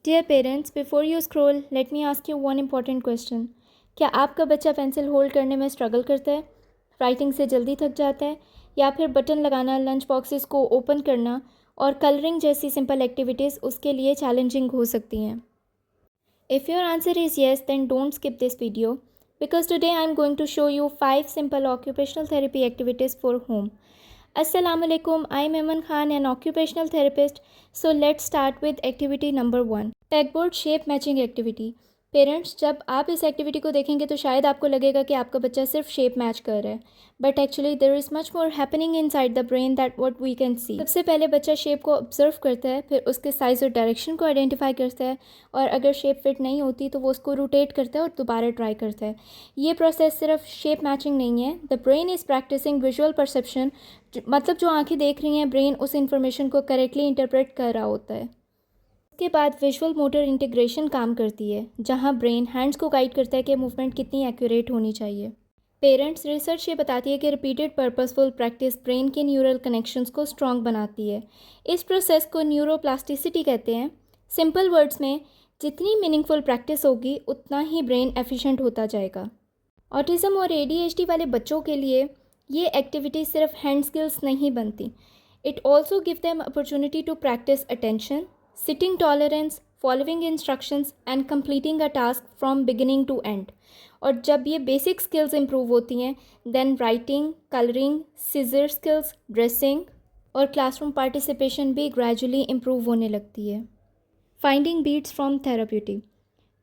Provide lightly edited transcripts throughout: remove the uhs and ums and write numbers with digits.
Dear parents, before you scroll, let me ask you one important question. क्या आपका बच्चा pencil hold करने में स्ट्रगल करता है, राइटिंग से जल्दी थक जाता है, या फिर बटन लगाना, लंच बॉक्सेस को ओपन करना और कलरिंग जैसी सिंपल एक्टिविटीज़ उसके लिए चैलेंजिंग हो सकती हैं? If your answer is yes, then don't skip this video because today I am going to show you 5 simple occupational therapy activities for home. Assalamu alaikum, I am Eman Khan, an occupational therapist. So let's start with activity number 1. Pegboard shape matching activity. Parents, जब आप इस activity को देखेंगे तो शायद आपको लगेगा कि आपका बच्चा सिर्फ शेप मैच कर रहा है, but actually there is much more happening inside the brain that what we can see. सबसे पहले बच्चा शेप को ऑब्जर्व करता है, फिर उसके साइज़ और डायरेक्शन को आइडेंटिफाई करता है, और अगर शेप फिट नहीं होती तो वो उसको रोटेट करता है और दोबारा ट्राई करता है. ये प्रोसेस सिर्फ शेप मैचिंग नहीं है. The brain is practising visual perception, मतलब जो आंखें देख रही हैं, ब्रेन उस इन्फॉर्मेशन को करेक्टली इंटरप्रेट कर रहा होता है. उसके बाद विजुअल मोटर इंटीग्रेशन काम करती है, जहां ब्रेन हैंड्स को गाइड करता है कि मूवमेंट कितनी एक्यूरेट होनी चाहिए. पेरेंट्स, रिसर्च ये बताती है कि रिपीटेड पर्पसफुल प्रैक्टिस ब्रेन के न्यूरल कनेक्शंस को स्ट्रॉन्ग बनाती है. इस प्रोसेस को न्यूरोप्लास्टिसिटी कहते हैं. सिंपल वर्ड्स में, जितनी मीनिंगफुल प्रैक्टिस होगी उतना ही ब्रेन एफिशिएंट होता जाएगा. ऑटिज़म और ADHD वाले बच्चों के लिए ये एक्टिविटी सिर्फ हैंड स्किल्स नहीं बनती. It also give them opportunity to practise attention, sitting tolerance, following instructions and completing a task from beginning to end. और जब ये बेसिक स्किल्स इम्प्रूव होती हैं, then writing, colouring, scissor skills, dressing और classroom participation भी gradually improve होने लगती है. Finding beats from therapy.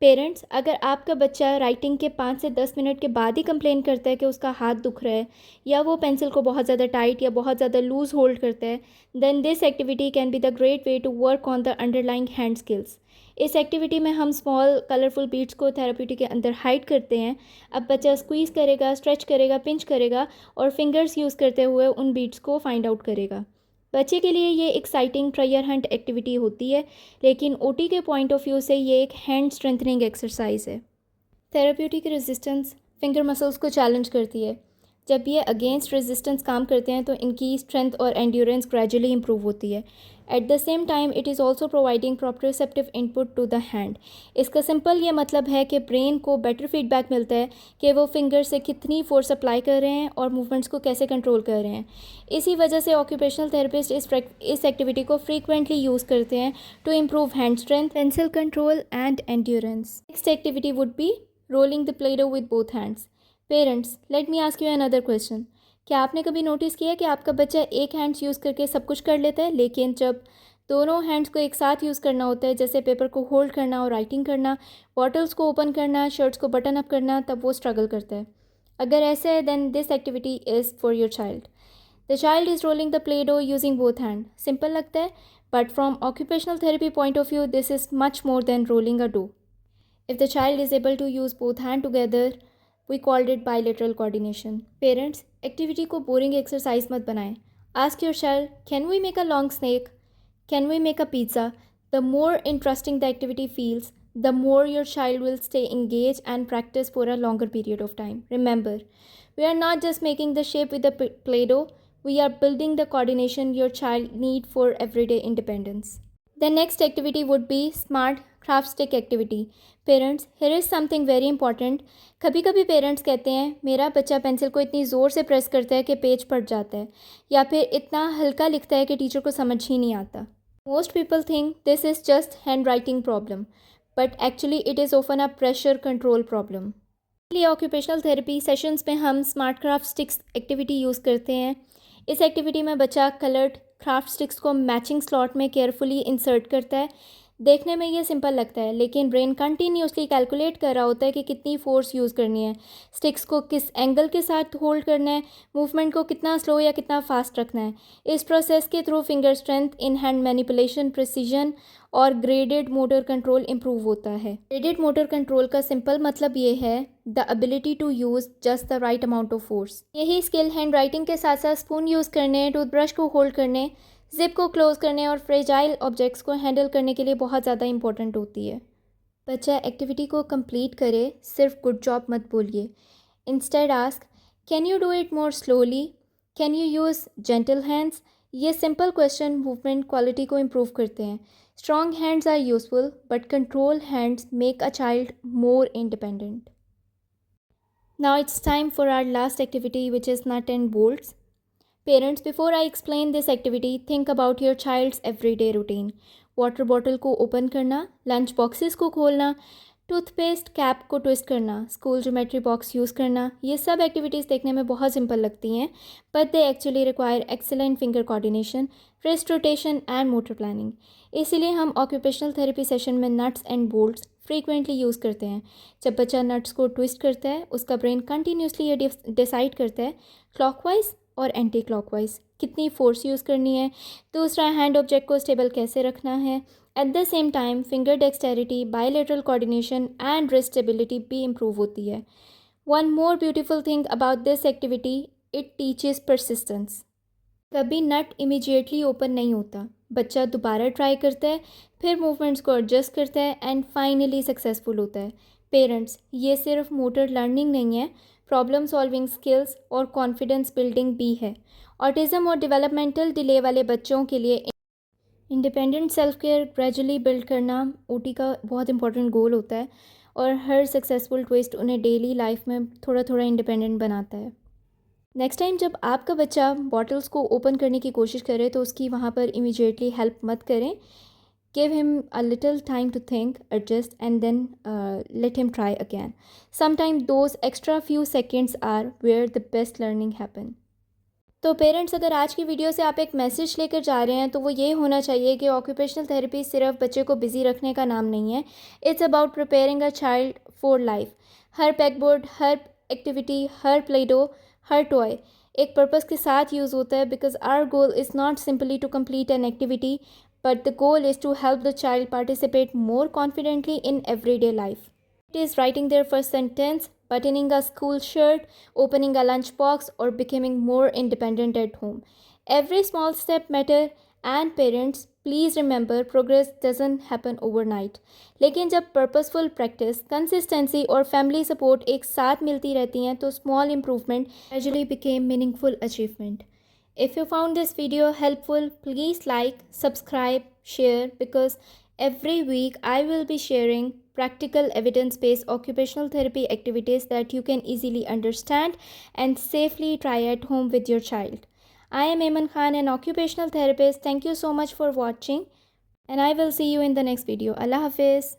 Parents, अगर आपका बच्चा राइटिंग के 5 से 10 मिनट के बाद ही कंप्लेन करता है कि उसका हाथ दुख रहा है, या वो पेंसिल को बहुत ज़्यादा टाइट या बहुत ज़्यादा लूज़ होल्ड करता है, then this activity can be the great way to work on the underlying hand skills. इस एक्टिविटी में हम स्मॉल कलरफुल बीट्स को थेराप्यूटी के अंदर हाइड करते हैं. अब बच्चा स्क्वीज़ करेगा, स्ट्रेच करेगा, पिंच करेगा और फिंगर्स यूज़ करते हुए उन बीट्स को फाइंड आउट करेगा. बच्चे के लिए ये एक्साइटिंग ट्रेजर हंट एक्टिविटी होती है, लेकिन OT के पॉइंट ऑफ व्यू से ये एक हैंड स्ट्रेंथनिंग एक्सरसाइज है. थेराप्यूटिक रेजिस्टेंस फिंगर मसल्स को चैलेंज करती है. जब ये अगेंस्ट रेजिस्टेंस काम करते हैं तो इनकी स्ट्रेंथ और एंड्योरेंस ग्रेजुअली इंप्रूव होती है. At the same time it is also providing proprioceptive input to the hand. इसका सिंपल ये मतलब है कि ब्रेन को बेटर फीडबैक मिलता है कि वो फिंगर से कितनी फोर्स अप्लाई कर रहे हैं और मूवमेंट्स को कैसे कंट्रोल कर रहे हैं. इसी वजह से ऑक्यूपेशनल थेरेपिस्ट इस एक्टिविटी को फ्रीक्वेंटली यूज़ करते हैं to improve hand strength, pencil control and endurance. Next activity would be rolling the Play Doh with both hands. Parents, let me ask you another question. क्या आपने कभी नोटिस किया कि आपका बच्चा एक हैंड्स यूज़ करके सब कुछ कर लेता है, लेकिन जब दोनों हैंड्स को एक साथ यूज़ करना होता है, जैसे पेपर को होल्ड करना और राइटिंग करना, बॉटल्स को ओपन करना, शर्ट्स को बटन अप करना, तब वो स्ट्रगल करता है? अगर ऐसा है, then this activity is for your child. The child is rolling the Play Doh using both hand. Simple लगता है, but from occupational therapy point of view this is much more than rolling a dough. If the child is able to use both hands together, we called it bilateral coordination. Parents, activity को boring exercise मत बनाएं. Ask your child, can we make a long snake? Can we make a pizza? The more interesting the activity feels, the more your child will stay engaged and practice for a longer period of time. Remember, we are not just making the shape with the Play-Doh, we are building the coordination your child need for everyday independence. The next activity would be smart craft stick activity. Parents, here is something very important. कभी कभी parents कहते हैं, मेरा बच्चा pencil को इतनी ज़ोर से प्रेस करता है कि पेज फट जाता है, या फिर इतना हल्का लिखता है कि टीचर को समझ ही नहीं आता. Most people think this is just handwriting problem, but actually it is often a pressure control problem. इसलिए ऑक्यूपेशनल थेरेपी सेशंस में हम smart craft sticks activity use करते हैं. इस एक्टिविटी में बच्चा कलर्ड क्राफ्ट स्टिक्स को मैचिंग स्लॉट में केयरफुली इंसर्ट करता है. देखने में ये सिंपल लगता है, लेकिन ब्रेन कंटिन्यूसली कैलकुलेट कर रहा होता है कि कितनी फोर्स यूज़ करनी है, स्टिक्स को किस एंगल के साथ होल्ड करना है, मूवमेंट को कितना स्लो या कितना फास्ट रखना है. इस प्रोसेस के through finger strength, in hand manipulation, precision और ग्रेडेड मोटर कंट्रोल इम्प्रूव होता है. ग्रेडेड मोटर कंट्रोल का सिंपल मतलब ये है, the ability to use just the right amount of force. यही स्किल हैंड राइटिंग के साथ साथ स्पून यूज़ करने, टूथब्रश को होल्ड करने, जिप को क्लोज करने और फ्रेजाइल ऑब्जेक्ट्स को हैंडल करने के लिए बहुत ज़्यादा इंपॉर्टेंट होती है. बच्चा एक्टिविटी को कंप्लीट करे, सिर्फ गुड जॉब मत बोलिए. Instead ask, can you do it more slowly, can you use gentle hands. ये सिंपल क्वेश्चन मूवमेंट क्वालिटी को इम्प्रूव करते हैं. Strong hands are useful, but controlled hands make a child more independent. Now it's time for our last activity, which is nut and bolts. Parents, before I explain this activity, think about your child's everyday routine. Water bottle को open करना, lunch boxes को खोलना, toothpaste cap को twist करना, school geometry box use करना, ये सब activities देखने में बहुत सिंपल लगती हैं, but they actually require excellent finger coordination, wrist rotation and motor planning. इसीलिए हम ऑक्यूपेशनल थेरेपी सेशन में nuts and bolts frequently use करते हैं. जब बच्चा नट्स को ट्विस्ट करता है, उसका ब्रेन कंटिन्यूसली ये डिसाइड करता है क्लॉकवाइज और एंटी क्लॉकवाइज कितनी फोर्स यूज़ करनी है, दूसरा हैंड ऑब्जेक्ट को स्टेबल कैसे रखना है. At the same time finger dexterity, bilateral coordination and wrist stability भी इम्प्रूव होती है. One more beautiful thing about this activity, it teaches persistence. कभी नट इमीडिएटली ओपन नहीं होता, बच्चा दोबारा ट्राई करता है, फिर मूवमेंट्स को एडजस्ट करता है एंड फाइनली सक्सेसफुल होता है. पेरेंट्स, ये सिर्फ मोटर लर्निंग नहीं है, प्रॉब्लम सॉल्विंग स्किल्स और कॉन्फिडेंस बिल्डिंग भी है. ऑटिज़म और डेवलपमेंटल डिले वाले बच्चों के लिए independent self care gradually build करना ओटी का बहुत इंपॉर्टेंट गोल होता है, और हर सक्सेसफुल ट्विस्ट उन्हें डेली लाइफ में थोड़ा थोड़ा इंडिपेंडेंट बनाता है. नेक्स्ट टाइम जब आपका बच्चा बॉटल्स को ओपन करने की कोशिश करे तो उसकी वहाँ पर इमीडिएटली हेल्प मत करें. Give him a little time to think, adjust and then let him try again. Sometime those extra few seconds are where the best learning happen. तो पेरेंट्स, अगर आज की वीडियो से आप एक मैसेज लेकर जा रहे हैं तो वो ये होना चाहिए कि ऑक्यूपेशनल थेरेपी सिर्फ बच्चे को बिजी रखने का नाम नहीं है. It's about preparing a child for life. हर पैकबोर्ड, हर एक्टिविटी, हर प्ले डो, हर टॉय एक पर्पस के साथ यूज़ होता है, because our goal is not simply to complete an activity, but the goal is to help the child participate more confidently in everyday life. It is writing their first sentence, buttoning a school shirt, opening a lunch box, or becoming more independent at home. Every small step matter, and parents, please remember progress doesn't happen overnight. लेकिन जब purposeful practice, consistency और family support एक साथ मिलती रहती हैं तो small improvement gradually became meaningful achievement. If you found this video helpful, please like, subscribe, share, because every week I will be sharing practical evidence-based occupational therapy activities that you can easily understand and safely try at home with your child. I am Ayman Khan, an occupational therapist. Thank you so much for watching, and I will see you in the next video. Allah Hafiz.